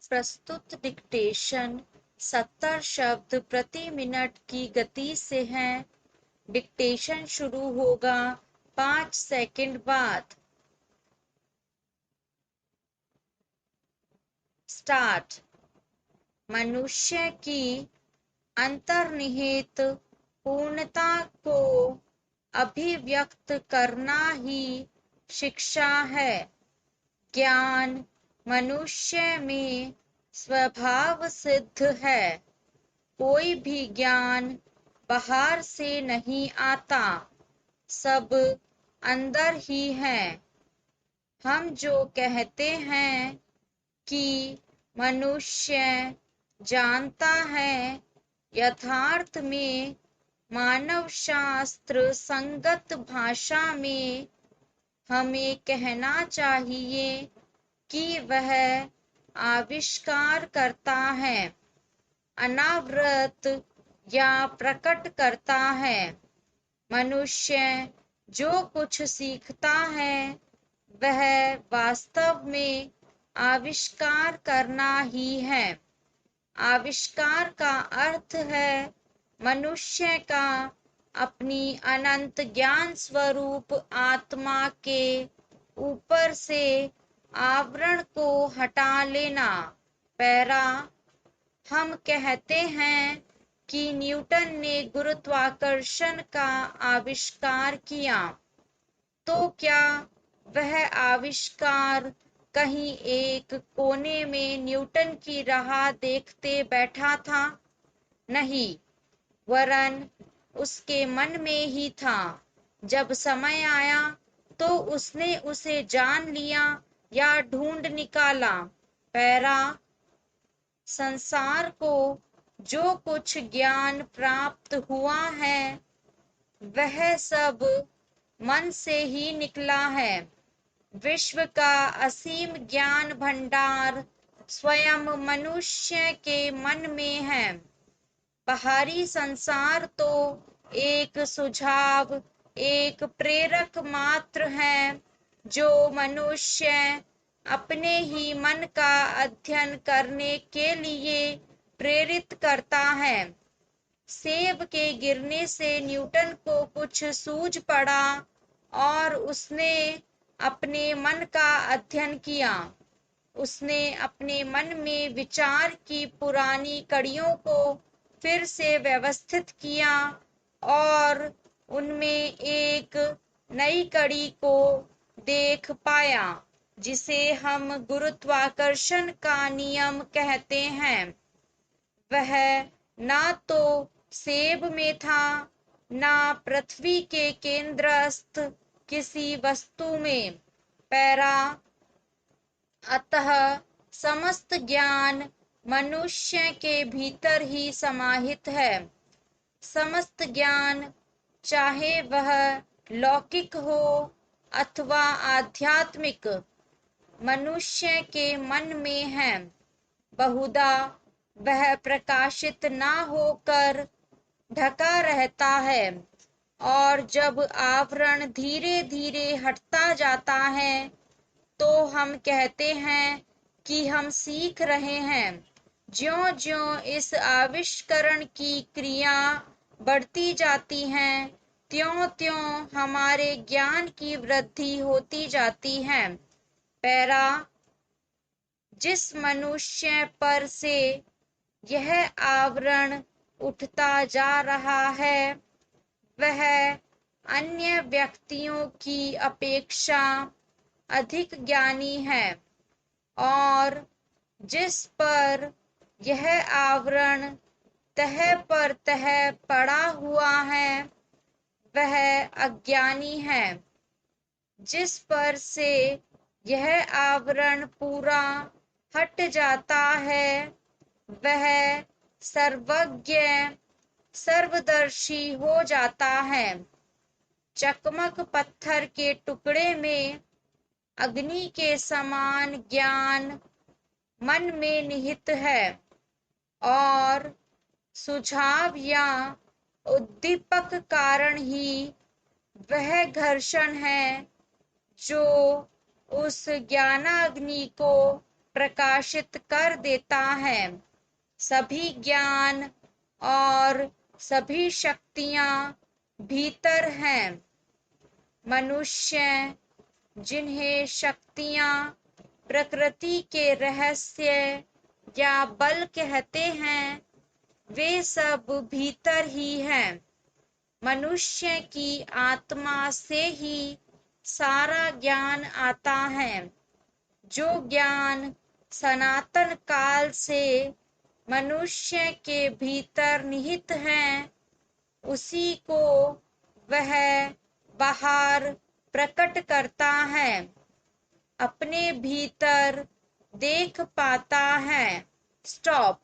प्रस्तुत डिक्टेशन 70 शब्द प्रति मिनट की गति से है। डिक्टेशन शुरू होगा 5 सेकंड बाद। स्टार्ट। मनुष्य की अंतर्निहित पूर्णता को अभिव्यक्त करना ही शिक्षा है। ज्ञान मनुष्य में स्वभाव सिद्ध है। कोई भी ज्ञान बाहर से नहीं आता, सब अंदर ही है। हम जो कहते हैं कि मनुष्य जानता है, यथार्थ में मानव शास्त्र संगत भाषा में हमें कहना चाहिए कि वह आविष्कार करता है, अनावृत या प्रकट करता है। मनुष्य जो कुछ सीखता है वह वास्तव में आविष्कार करना ही है। आविष्कार का अर्थ है मनुष्य का अपनी अनंत ज्ञान स्वरूप आत्मा के ऊपर से आवरण को हटा लेना। पैरा। हम कहते हैं कि न्यूटन ने गुरुत्वाकर्षण का आविष्कार किया, तो क्या वह आविष्कार कहीं एक कोने में न्यूटन की राह देखते बैठा था? नहीं, वरन उसके मन में ही था। जब समय आया तो उसने उसे जान लिया या ढूंढ निकाला। पैरा। संसार को जो कुछ ज्ञान प्राप्त हुआ है वह सब मन से ही निकला है। विश्व का असीम ज्ञान भंडार स्वयं मनुष्य के मन में है। बाहरी संसार तो एक सुझाव, एक प्रेरक मात्र है जो मनुष्य अपने ही मन का अध्ययन करने के लिए प्रेरित करता है। सेब के गिरने से न्यूटन को कुछ सूझ पड़ा और उसने अपने मन का अध्ययन किया। उसने अपने मन में विचार की पुरानी कड़ियों को फिर से व्यवस्थित किया और उनमें एक नई कड़ी को देख पाया, जिसे हम गुरुत्वाकर्षण का नियम कहते हैं। वह ना तो सेब में था, ना पृथ्वी के केंद्रस्थ किसी वस्तु में। पैरा। अतः समस्त ज्ञान मनुष्य के भीतर ही समाहित है। समस्त ज्ञान, चाहे वह लौकिक हो अथवा आध्यात्मिक, मनुष्य के मन में है। बहुधा वह प्रकाशित ना होकर ढका रहता है, और जब आवरण धीरे धीरे हटता जाता है तो हम कहते हैं कि हम सीख रहे हैं। ज्यों-ज्यों इस आविष्करण की क्रिया बढ़ती जाती है, त्यों-त्यों हमारे ज्ञान की वृद्धि होती जाती है। पैरा। जिस मनुष्य पर से यह आवरण उठता जा रहा है वह अन्य व्यक्तियों की अपेक्षा अधिक ज्ञानी है, और जिस पर यह आवरण तह पर तह पड़ा हुआ है वह अज्ञानी है। जिस पर से यह आवरण पूरा हट जाता है वह सर्वज्ञ, सर्वदर्शी हो जाता है। चकमक पत्थर के टुकड़े में अग्नि के समान ज्ञान मन में निहित है, और सुझाव या उद्दीपक कारण ही वह घर्षण है जो उस ज्ञानाग्नि को प्रकाशित कर देता है। सभी ज्ञान और सभी शक्तियां भीतर हैं। मनुष्य जिन्हें शक्तियां प्रकृति के रहस्य या बल कहते हैं, वे सब भीतर ही हैं। मनुष्य की आत्मा से ही सारा ज्ञान आता है। जो ज्ञान सनातन काल से मनुष्य के भीतर निहित है, उसी को वह बाहर प्रकट करता है, अपने भीतर देख पाता है। स्टॉप।